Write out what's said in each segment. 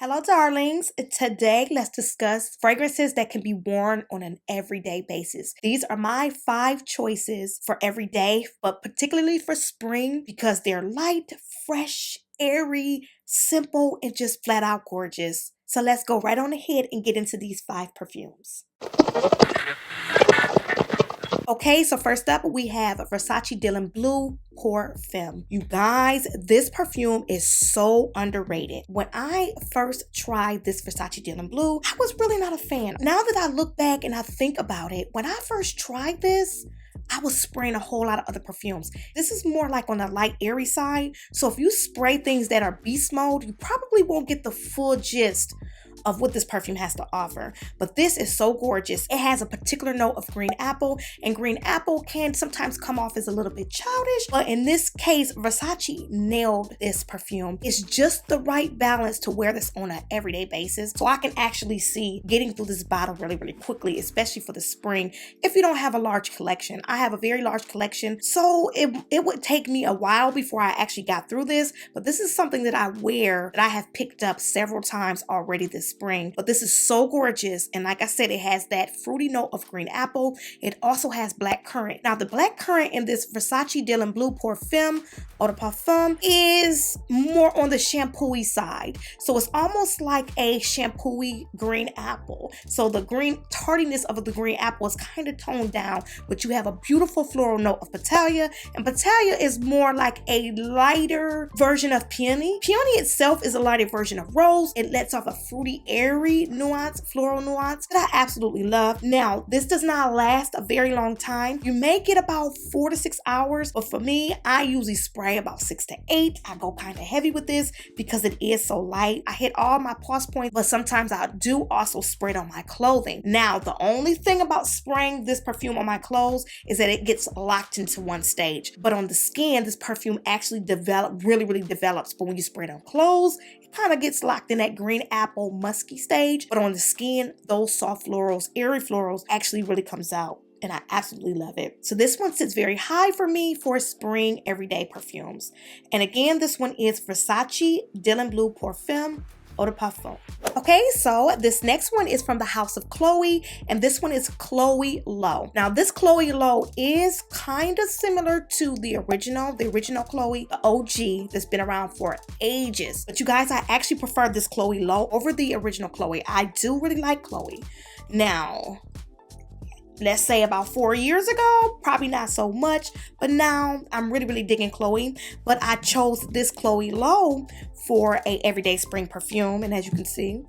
Hello, darlings. Today, let's discuss fragrances that can be worn on an everyday basis. These are my 5 choices for every day, but particularly for spring because they're light, fresh, airy, simple, and just flat out gorgeous. So let's go right on ahead and get into these 5 perfumes. Okay, so first up we have Versace Dylan Blue PERFUME. You guys, this perfume is so underrated. When I first tried this Versace Dylan Blue, I was really not a fan. Now that I look back and I think about it, when I first tried this, I was spraying a whole lot of other perfumes. This is more like on the light airy side. So if you spray things that are beast mode, you probably won't get the full gist of what this perfume has to offer. But this is so gorgeous. It has a particular note of green apple, and green apple can sometimes come off as a little bit childish, but in this case, Versace nailed this perfume. It's just the right balance to wear this on an everyday basis. So I can actually see getting through this bottle really, really quickly, especially for the spring. If you don't have a large collection, I have a very large collection, so it would take me a while before I actually got through this, but this is something that I wear that I have picked up several times already this spring. But this is so gorgeous, and like I said, it has that fruity note of green apple. It also has black currant. Now the black currant in this Versace Dylan Blue PERFUME Eau de Parfum is more on the shampoo-y side, so it's almost like a shampoo-y green apple. So the green tardiness of the green apple is kind of toned down, but you have a beautiful floral note of Petalia, and Petalia is more like a lighter version of peony. Peony itself is a lighter version of rose. It lets off a fruity airy nuance, floral nuance that I absolutely love. Now, this does not last a very long time. You may get about 4 to 6 hours, but for me, I usually spray about 6 to 8. I go kind of heavy with this because it is so light. I hit all my pulse points, but sometimes I do also spray it on my clothing. Now, the only thing about spraying this perfume on my clothes is that it gets locked into one stage. But on the skin, this perfume actually really develops. But when you spray it on clothes, kind of gets locked in that green apple musky stage, but on the skin, those soft florals, airy florals actually really comes out, and I absolutely love it. So this one sits very high for me for spring everyday perfumes. And again, this one is Versace Dylan Blue PERFUME Eau de Parfum. Okay, so this next one is from the House of Chloe, and this one is Chloe Low. Now, this Chloe Low is kind of similar to the original Chloe, the OG, that's been around for ages. But you guys, I actually prefer this Chloe Low over the original Chloe. I do really like Chloe. Now, let's say about 4 years ago, probably not so much, but now I'm really digging Chloe. But I chose this Chloe Low for a everyday spring perfume, and as you can see,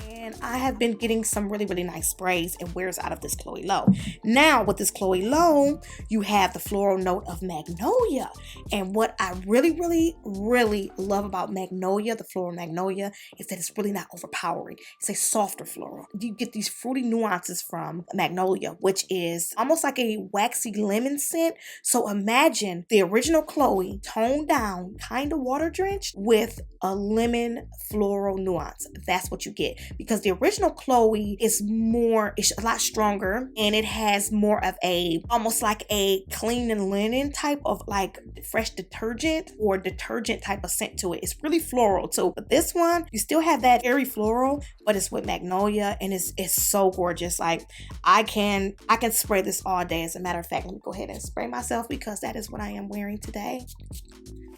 and I have been getting some really nice sprays and wears out of this Chloe Low. Now with this Chloe Low, you have the floral note of magnolia. And what I really love about magnolia, the floral magnolia, is that it's really not overpowering. It's a softer floral. You get these fruity nuances from magnolia, which is almost like a waxy lemon scent. So imagine the original Chloe toned down, kind of water drenched, with a lemon floral nuance. That's what you get, because the original Chloe is a lot stronger, and it has more of a, almost like a clean and linen type of like fresh detergent or detergent type of scent to it. It's really floral too. But this one, you still have that airy floral, but it's with magnolia, and it's so gorgeous. Like I can spray this all day. As a matter of fact, let me go ahead and spray myself because that is what I am wearing today.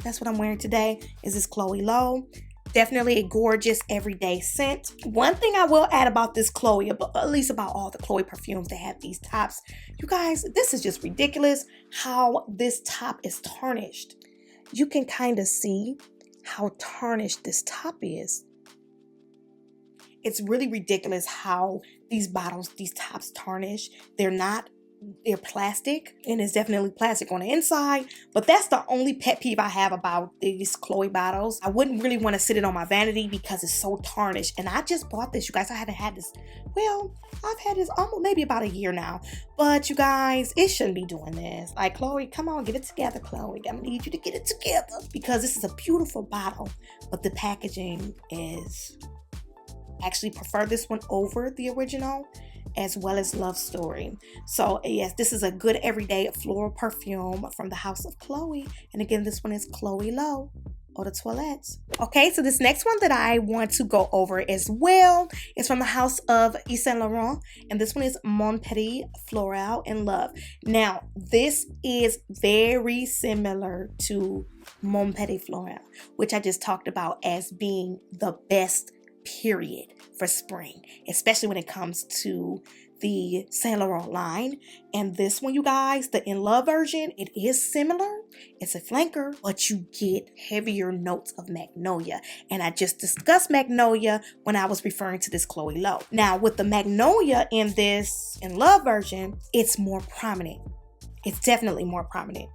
That's what I'm wearing today, is this Chloe Low. Definitely a gorgeous everyday scent. One thing I will add about this Chloe, at least about all the Chloe perfumes that have these tops, you guys, this is just ridiculous how this top is tarnished. You can kind of see how tarnished this top is. It's really ridiculous how these tops tarnish. They're plastic, and it's definitely plastic on the inside, but that's the only pet peeve I have about these Chloe bottles. I wouldn't really want to sit it on my vanity because it's so tarnished. And I just bought this, you guys. I haven't had this, well, I've had this almost maybe about a year now, but you guys, it shouldn't be doing this. Like, Chloe, come on, get it together, Chloe. I need you to get it together, because this is a beautiful bottle, but the packaging is, actually prefer this one over the original, as well as Love Story. So yes, this is a good everyday floral perfume from the House of Chloe. And again, this one is Chloe Low. eau de toilette. Okay, so this next one that I want to go over as well is from the house of Yves Saint Laurent, and this one is Mon Petit Floral in Love. Now, this is very similar to Mon Petit Floral, which I just talked about as being the best period for spring, especially when it comes to the Saint Laurent line. And this one, you guys, the In Love version, it is similar. It's a flanker, but you get heavier notes of magnolia. And I just discussed magnolia when I was referring to this Chloe Lowe. Now, with the magnolia in this In Love version, it's more prominent. It's definitely more prominent.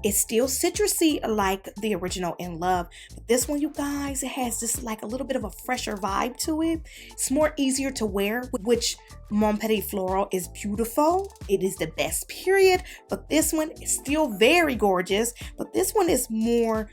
It's still citrusy like the original In Love, but this one, you guys, it has just like a little bit of a fresher vibe to it. It's more easier to wear, which Mon Petit Floral is beautiful. It is the best period, but this one is still very gorgeous, but this one is more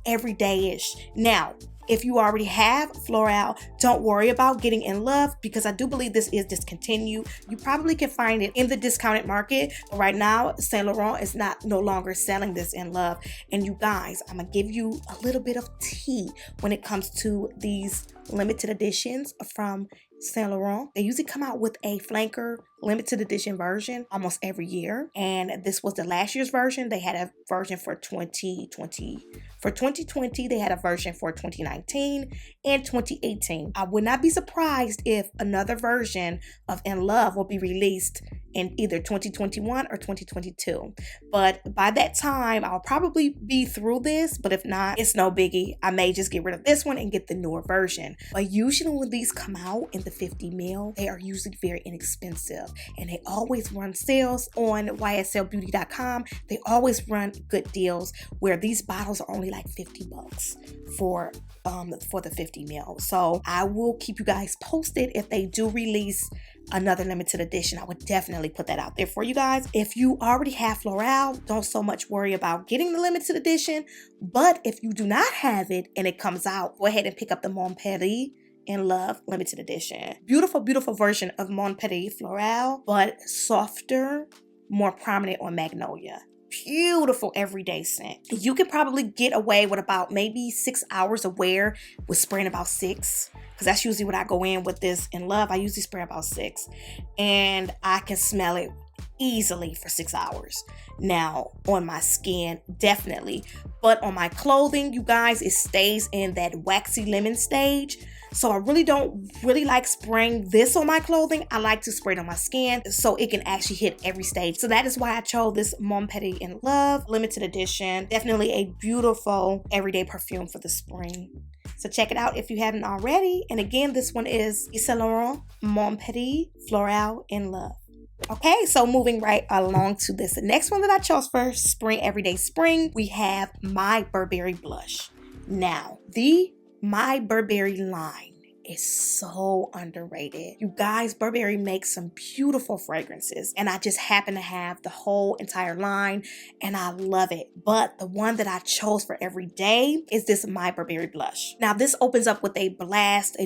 everyday-ish. Now, if you already have Floral, don't worry about getting In Love because I do believe this is discontinued. You probably can find it in the discounted market, but right now Saint Laurent is no longer selling this In Love. And you guys, I'm gonna give you a little bit of tea when it comes to these limited editions from Saint Laurent. They usually come out with a flanker limited edition version almost every year, and this was the last year's version. They had a version for 2020. For 2020, they had a version for 2019 and 2018. I would not be surprised if another version of In Love will be released in either 2021 or 2022. But by that time, I'll probably be through this, but if not, it's no biggie. I may just get rid of this one and get the newer version. But usually when these come out in the 50 ml, they are usually very inexpensive, and they always run sales on yslbeauty.com. They always run good deals where these bottles are only like $50 for the 50 ml. So I will keep you guys posted if they do release another limited edition. I would definitely put that out there for you guys. If you already have Floral, don't so much worry about getting the limited edition. But if you do not have it and it comes out, go ahead and pick up the Mon Petit In Love limited edition. Beautiful, beautiful version of Mon Petit Floral, but softer, more prominent on magnolia. Beautiful everyday scent. You can probably get away with about maybe 6 hours of wear with spraying about 6, because that's usually what I go in with this In Love. I usually spray about 6, and I can smell it easily for 6 hours. Now on my skin, definitely, but on my clothing, you guys, it stays in that waxy lemon stage. So I don't like spraying this on my clothing. I like to spray it on my skin so it can actually hit every stage. So that is why I chose this Mon Petit In Love limited edition. Definitely a beautiful everyday perfume for the spring. So check it out if you haven't already. And again, this one is Yves Saint Laurent Mon Petit Floral In Love. Okay, so moving right along to this. The next one that I chose for spring, everyday spring, we have my Burberry Blush. Now, my Burberry line is so underrated. You guys, Burberry makes some beautiful fragrances, and I just happen to have the whole entire line, and I love it. But the one that I chose for every day is this My Burberry Blush. Now, this opens up with a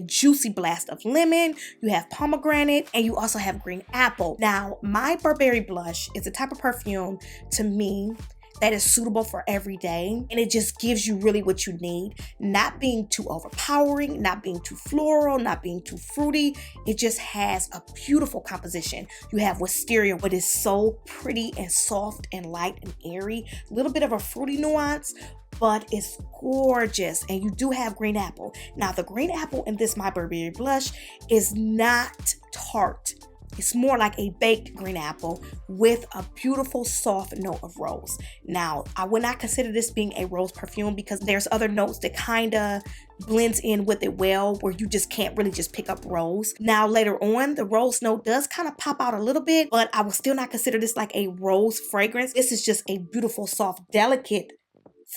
juicy blast of lemon. You have pomegranate, and you also have green apple. Now, My Burberry Blush is a type of perfume, to me, that is suitable for every day, and it just gives you really what you need, not being too overpowering, not being too floral, not being too fruity. It just has a beautiful composition. You have wisteria, what is so pretty and soft and light and airy, a little bit of a fruity nuance, but it's gorgeous. And you do have green apple. Now, the green apple in this My Burberry Blush is not tart. It's more like a baked green apple with a beautiful soft note of rose. Now, I would not consider this being a rose perfume because there's other notes that kind of blends in with it well, where you just can't really just pick up rose. Now, later on, the rose note does kind of pop out a little bit, but I would still not consider this like a rose fragrance. This is just a beautiful, soft, delicate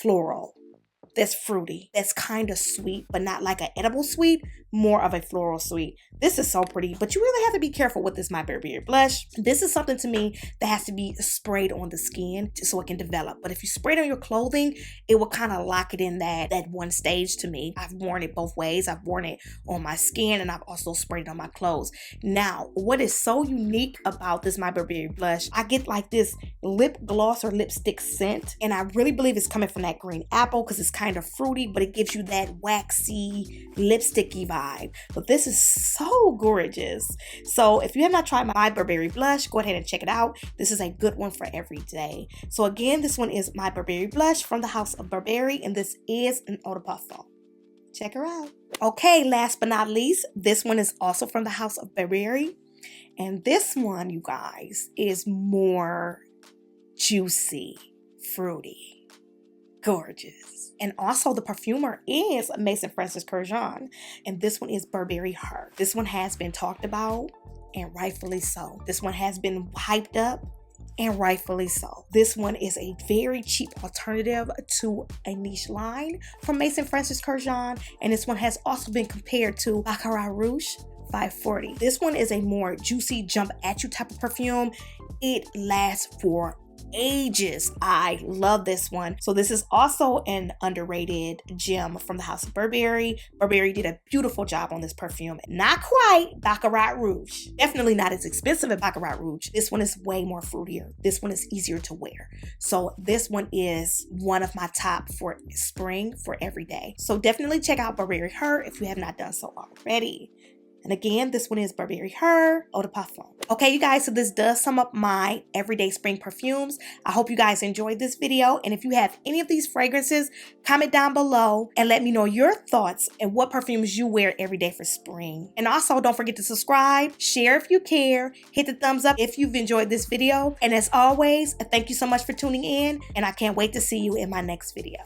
floral that's fruity, that's kind of sweet, but not like an edible sweet, more of a floral sweet. This is so pretty, but you really have to be careful with this My Burberry Blush. This is something to me that has to be sprayed on the skin so it can develop. But if you spray it on your clothing, it will kind of lock it in that one stage to me. I've worn it both ways. I've worn it on my skin, and I've also sprayed it on my clothes. Now, what is so unique about this My Burberry Blush, I get like this lip gloss or lipstick scent, and I really believe it's coming from that green apple because it's kind kind of fruity, but it gives you that waxy, lipsticky vibe. But this is so gorgeous. So if you have not tried my Burberry Blush, go ahead and check it out. This is a good one for every day. So again, this one is my Burberry Blush from the house of Burberry, and this is an eau de parfum. Check her out. Okay, last but not least, this one is also from the house of Burberry. And this one, you guys, is more juicy, fruity, gorgeous. And also the perfumer is Maison Francis Kurkdjian. And this one is Burberry Heart. This one has been talked about, and rightfully so. This one has been hyped up, and rightfully so. This one is a very cheap alternative to a niche line from Maison Francis Kurkdjian, and this one has also been compared to Baccarat Rouge 540. This one is a more juicy, jump at you type of perfume. It lasts for ages. I love this one. So this is also an underrated gem from the house of Burberry. Burberry did a beautiful job on this perfume. Not quite Baccarat Rouge. Definitely not as expensive as Baccarat Rouge. This one is way more fruitier. This one is easier to wear. So this one is one of my top for spring for every day. So definitely check out Burberry Heart if you have not done so already. And again, this one is Burberry Heart Eau de Parfum. Okay, you guys, so this does sum up my everyday spring perfumes. I hope you guys enjoyed this video. And if you have any of these fragrances, comment down below and let me know your thoughts and what perfumes you wear every day for spring. And also, don't forget to subscribe, share if you care, hit the thumbs up if you've enjoyed this video. And as always, thank you so much for tuning in, and I can't wait to see you in my next video.